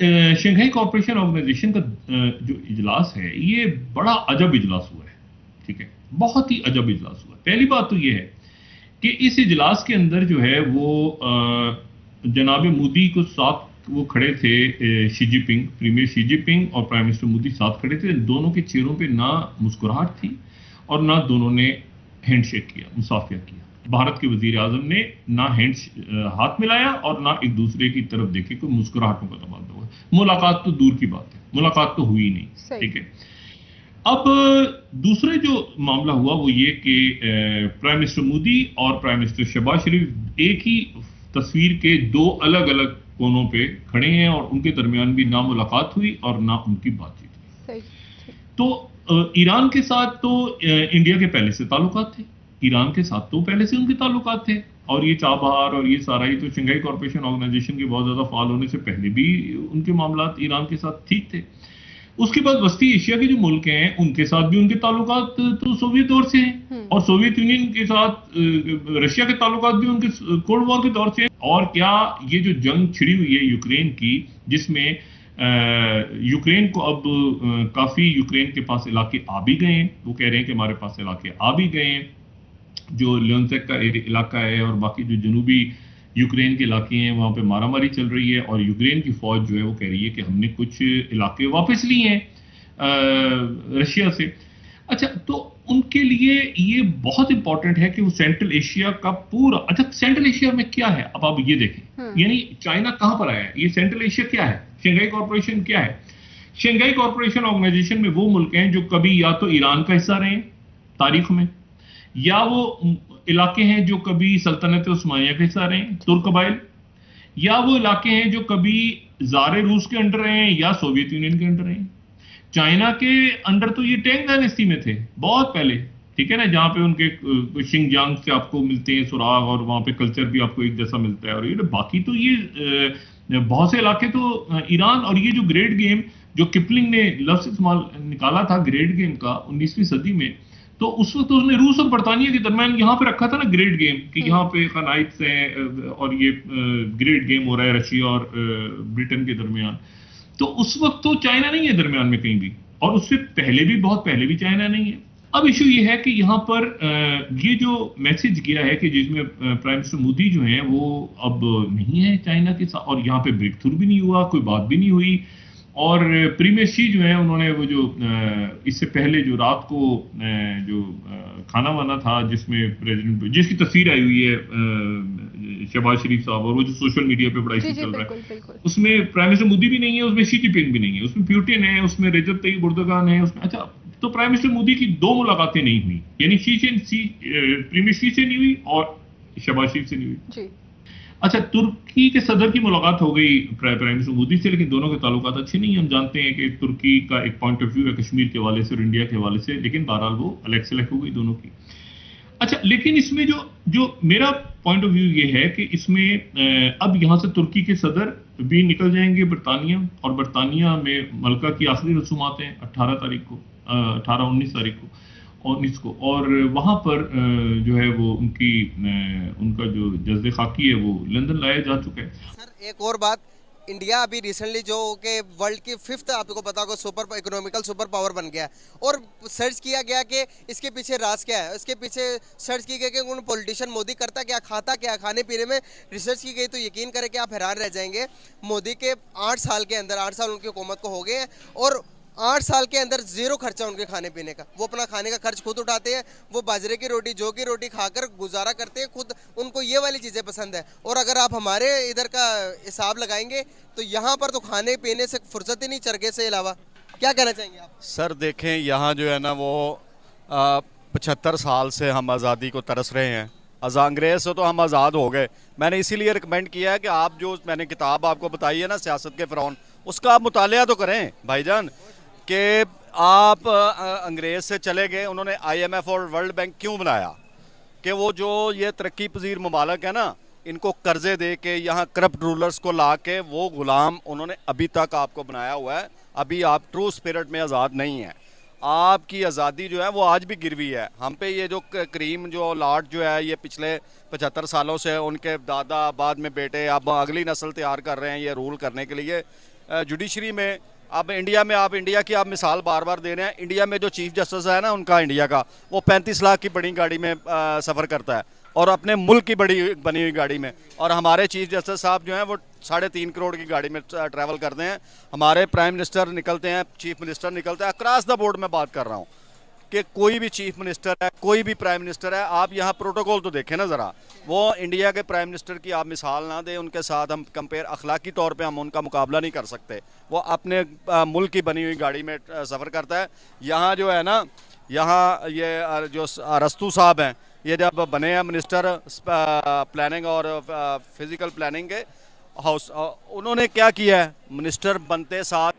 Shanghai corporation organisation का जो इजलास है, ये बड़ा अजब इजलास हुआ है। ठीक है, बहुत ही अजब इजलास हुआ है। पहली बात तो ये है कि इस इजलास के अंदर जो है वो जनाब मोदी को साथ वो खड़े थे, Xi Jinping, premier Xi Jinping और प्राइम मिनिस्टर मोदी साथ खड़े थे। दोनों के चेहरों पे ना मुस्कुराहट थी और ना दोनों ने हैंडशेक किया, मुसाफिया किया। भारत के वजीर आजम ने ना हाथ मिलाया और ना एक दूसरे की तरफ देखे, कोई मुस्कुराहटों का तबादला हुआ। मुलाकात तो दूर की बात है, मुलाकात तो हुई नहीं। ठीक है, अब दूसरे जो मामला हुआ वो ये कि प्राइम मिनिस्टर मोदी और प्राइम मिनिस्टर शहबाज शरीफ एक ही तस्वीर के दो अलग अलग कोनों पे खड़े हैं और उनके दरमियान भी ना मुलाकात हुई और ना उनकी बातचीत हुई। तो ईरान के साथ तो इंडिया के पहले से ताल्लुकात थे, ईरान के साथ तो पहले से उनके ताल्लुकात थे, और ये चाबहार और ये सारा ही तो शंघाई कॉरपोरेशन ऑर्गेनाइजेशन के बहुत ज्यादा फाल होने से पहले भी उनके मामलात ईरान के साथ ठीक थे। उसके बाद वस्ती एशिया के जो मुल्क हैं उनके साथ भी उनके ताल्लुकात तो सोवियत दौर से हैं, और सोवियत यूनियन के साथ रशिया के ताल्लुकात भी उनके कोल्ड वॉर के दौर से हैं। और क्या ये जो जंग छिड़ी हुई है यूक्रेन की, जिसमें यूक्रेन को अब काफी यूक्रेन के पास इलाके आ भी गए हैं, वो कह रहे हैं कि हमारे पास इलाके आ भी गए हैं, जो लियोनसेक का इलाका है और बाकी जो जनूबी यूक्रेन के इलाके हैं वहां पे मारामारी चल रही है, और यूक्रेन की फौज जो है वो कह रही है कि हमने कुछ इलाके वापस लिए हैं रशिया से। अच्छा, तो उनके लिए ये बहुत इंपॉर्टेंट है कि वो सेंट्रल एशिया का पूरा, अच्छा सेंट्रल एशिया में क्या है अब आप ये देखें, यानी चाइना कहां पर आया है, ये सेंट्रल एशिया क्या है, शंघाई कॉरपोरेशन क्या है। शंघाई कॉरपोरेशन ऑर्गेनाइजेशन में वो मुल्क हैं जो कभी या तो ईरान का हिस्सा रहे तारीख में, या वो इलाके हैं जो कभी सल्तनत उस्मानिया का हिस्सा रहे, तुर्क कबाइल, या वो इलाके हैं जो कभी ज़ारे रूस के अंडर रहे हैं या सोवियत यूनियन के अंडर रहे हैं। चाइना के अंडर तो ये टेंग डायनेस्टी में थे बहुत पहले, ठीक है ना, जहां पे उनके शिंगजांग से आपको मिलते हैं सुराग, और वहां पे कल्चर भी आपको एक जैसा मिलता है। और ये बाकी तो ये बहुत से इलाके तो ईरान, और ये जो ग्रेट गेम जो किपलिंग ने लफ्ज इस्तेमाल निकाला था ग्रेट गेम का 19वीं सदी में, तो उस वक्त उसने रूस और बरतानिया के दरमियान यहाँ पे रखा था ना ग्रेट गेम, कि यहाँ पे खनाइट्स हैं और ये ग्रेट गेम हो रहा है रशिया और ब्रिटेन के दरमियान। तो उस वक्त तो चाइना नहीं है दरमियान में कहीं भी, और उससे पहले भी, बहुत पहले भी चाइना नहीं है। अब इशू ये है कि यहाँ पर ये जो मैसेज गया है कि जिसमें प्राइम मिनिस्टर मोदी जो हैं वो अब नहीं है चाइना के साथ, और यहाँ पे ब्रेक थ्रू भी नहीं हुआ, कोई बात भी नहीं हुई। और प्रीमियर शी जो है उन्होंने वो जो इससे पहले जो रात को जो खाना वाना था जिसमें प्रेसिडेंट, जिसकी तस्वीर आई हुई है शहबाज शरीफ साहब, और वो जो सोशल मीडिया पे बड़ा इशू चल रहा है, उसमें प्राइम मिनिस्टर मोदी भी नहीं है, उसमें शी जिनपिंग भी नहीं है, उसमें प्यूटिन है, उसमें रजब तय्यिप एर्दोगान है उसमें। अच्छा, तो प्राइम मिनिस्टर मोदी की दो मुलाकातें नहीं हुई, यानी प्रीमियर शी से नहीं हुई और शहबाज शरीफ से नहीं हुई। अच्छा, तुर्की के सदर की मुलाकात हो गई प्राइम मिनिस्टर मोदी से, लेकिन दोनों के ताल्लुकात अच्छे नहीं। हम जानते हैं कि तुर्की का एक पॉइंट ऑफ व्यू है कश्मीर के हवाले से और इंडिया के हवाले से, लेकिन बहरहाल वो अलग सेलेक्ट हो गई दोनों की। अच्छा, लेकिन इसमें जो मेरा पॉइंट ऑफ व्यू ये है कि इसमें अब यहाँ से तुर्की के सदर भी निकल जाएंगे बरतानिया, और बरतानिया में मलका की आखिरी रसूमात हैं 18 तारीख को, 18-19 तारीख को, 19 को, और वहां पर जो है वो उनका जो जज्बे खाकी है वो लंदन लाया जा चुका है। सर एक और बात, इंडिया अभी रिसेंटली जो कि वर्ल्ड की 5th आपको पता होगा सुपर इकोनॉमिकल सुपर पावर बन गया, और सर्च किया गया कि इसके पीछे राज क्या है, इसके पीछे सर्च की गई कि उन पॉलिटिशियन मोदी करता क्या, खाता क्या, खाने पीने में रिसर्च की गई, तो यकीन करें कि आप हैरान रह जाएंगे। मोदी के 8 साल के अंदर, 8 साल उनकी हुकूमत को हो गए हैं, और 8 साल के अंदर 0 खर्चा उनके खाने पीने का, वो अपना खाने का खर्च खुद उठाते हैं, वो बाजरे की रोटी, जौ की रोटी खाकर गुजारा करते हैं खुद, उनको ये वाली चीज़ें पसंद है। और अगर आप हमारे इधर का हिसाब लगाएंगे तो यहाँ पर तो खाने पीने से फुर्सत ही नहीं चरखे से अलावा। क्या कहना चाहेंगे आप? सर देखें, यहाँ जो है ना वो 75 साल से हम आज़ादी को तरस रहे हैं, अंग्रेज़ से तो हम आज़ाद हो गए। मैंने इसीलिए रिकमेंड किया है कि आप जो मैंने किताब आपको बताई है ना सियासत के फ़िरौन, उसका आप मुतालिया तो करें भाईजान, कि आप अंग्रेज़ से चले गए, उन्होंने IMF और वर्ल्ड बैंक क्यों बनाया, कि वो जो ये तरक्की पजीर ममालिक है ना, इनको कर्जे दे के यहाँ करप्ट रूलर्स को ला के वो गुलाम उन्होंने अभी तक आपको बनाया हुआ है। अभी आप ट्रू स्पिरिट में आज़ाद नहीं है, आपकी आज़ादी जो है वो आज भी गिरवी है हम पे। ये जो करीम जो लॉर्ड जो है, ये पिछले 75 सालों से उनके दादा बाद में बेटे, अब अगली नस्ल तैयार कर रहे हैं ये रूल करने के लिए। जुडिशरी में, अब इंडिया में आप इंडिया की आप मिसाल बार बार दे रहे हैं। इंडिया में जो चीफ जस्टिस है ना उनका, इंडिया का, वो 35 लाख की बड़ी गाड़ी में सफ़र करता है और अपने मुल्क की बड़ी बनी हुई गाड़ी में। और हमारे चीफ जस्टिस साहब जो हैं वो 3.5 करोड़ की गाड़ी में ट्रैवल करते हैं। हमारे प्राइम मिनिस्टर निकलते हैं, चीफ मिनिस्टर निकलते हैं। अक्रॉस द बोर्ड में बात कर रहा हूँ कि कोई भी चीफ मिनिस्टर है, कोई भी प्राइम मिनिस्टर है, आप यहाँ प्रोटोकॉल तो देखें ना ज़रा। वो इंडिया के प्राइम मिनिस्टर की आप मिसाल ना दें, उनके साथ हम कंपेयर, अखलाकी तौर पे हम उनका मुकाबला नहीं कर सकते। वो अपने मुल्क की बनी हुई गाड़ी में सफ़र करता है। यहाँ जो है ना, यहाँ ये जो अरस्तु साहब हैं, ये जब बने हैं मिनिस्टर प्लानिंग और फिज़िकल प्लानिंग के हाउस, उन्होंने क्या किया है, मिनिस्टर बनते साथ